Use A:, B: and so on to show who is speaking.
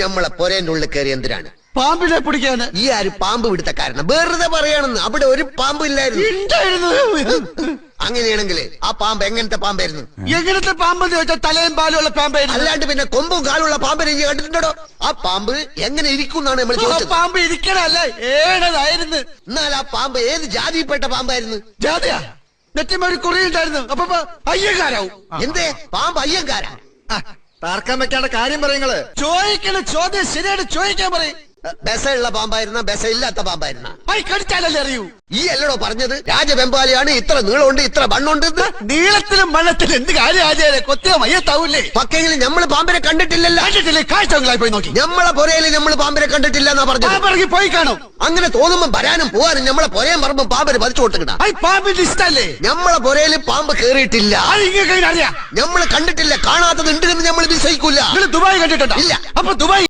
A: നമ്മളെ പൊരേന്റെ ഉള്ളിൽ കയറി എന്തിനാണ്?
B: പാമ്പിനെ പിടിക്കാന്.
A: ഈ ആര് പാമ്പ് പിടുത്ത കാരണം? വെറുതെ പറയാണെന്ന്. അവിടെ ഒരു പാമ്പ് ഇല്ലായിരുന്നു. അങ്ങനെയാണെങ്കിൽ ആ പാമ്പ് എങ്ങനത്തെ പാമ്പായിരുന്നു?
B: എങ്ങനത്തെ പാമ്പെന്ന് ചോദിച്ചാൽ തലയും പാലുള്ള പാമ്പായിരുന്നു.
A: അല്ലാണ്ട് പിന്നെ കൊമ്പും കാലുള്ള പാമ്പിനെ നീ കണ്ടിട്ടുണ്ടോ? ആ പാമ്പ് എങ്ങനെ ഇരിക്കും എന്നാണ് നമ്മൾ ചോദിച്ചത്.
B: പാമ്പ് ഇരിക്കണല്ലേ, ഏഴതായിരുന്നു.
A: എന്നാൽ ആ പാമ്പ് ഏത് ജാതിയിൽപ്പെട്ട പാമ്പായിരുന്നു?
B: ജാതിയാ? നെറ്റിമ ഒരു കുറിയുണ്ടായിരുന്നു. അപ്പൊ അയ്യങ്കാരാവും.
A: എന്തേ പാമ്പ് അയ്യങ്കാരാ?
B: തർക്കം വെക്കാണ്ട കാര്യം പറയുന്നത്. ചോദിക്കണ ചോദ്യം ശരിയായിട്ട് ചോദിക്കാൻ പറയും.
A: ബെസയുള്ള പാമ്പായിരുന്ന ബെസ ഇല്ലാത്ത പാമ്പായിരുന്ന?
B: കടിച്ചാലല്ലേ അറിയൂ.
A: ഈ അല്ലടോ പറഞ്ഞത് രാജവെമ്പാലിയാണ്, ഇത്ര നീളമുണ്ട് ഇത്ര വണ്ണുണ്ട്.
B: നീളത്തിലും വണ്ണത്തിലും എന്ത് കാര്യം ആചാര്യ? കൊത്തിയ മയ്യത്താവൂലേ?
A: പക്കെങ്കിലും നമ്മള് പാമ്പിനെ കണ്ടിട്ടില്ലല്ലോ.
B: കണ്ടിട്ടില്ലേ? കാഴ്ചകളായി പോയി നോക്കി.
A: നമ്മളെ പൊരയില് നമ്മള് പാമ്പിനെ കണ്ടിട്ടില്ല എന്നാ പറഞ്ഞത്.
B: പോയി കാണും.
A: അങ്ങനെ തോന്നുമ്പോ വരാനും പോവാനും നമ്മളെ പൊരയും പറമ്പും പാമ്പിന് പതിച്ചു കൊടുക്കണ.
B: പാമ്പിന്റെ ഇഷ്ടല്ലേ?
A: നമ്മളെ പൊരയില് പാമ്പ് കേറിയിട്ടില്ല.
B: അറിയാം.
A: നമ്മള് കണ്ടിട്ടില്ല. കാണാത്തത് ഉണ്ട് എന്ന് നമ്മൾ വിശ്വസിക്കൂല.
B: ദുബായ് കണ്ടിട്ടുണ്ടോ?
A: ഇല്ല.
B: അപ്പൊ ദുബായ്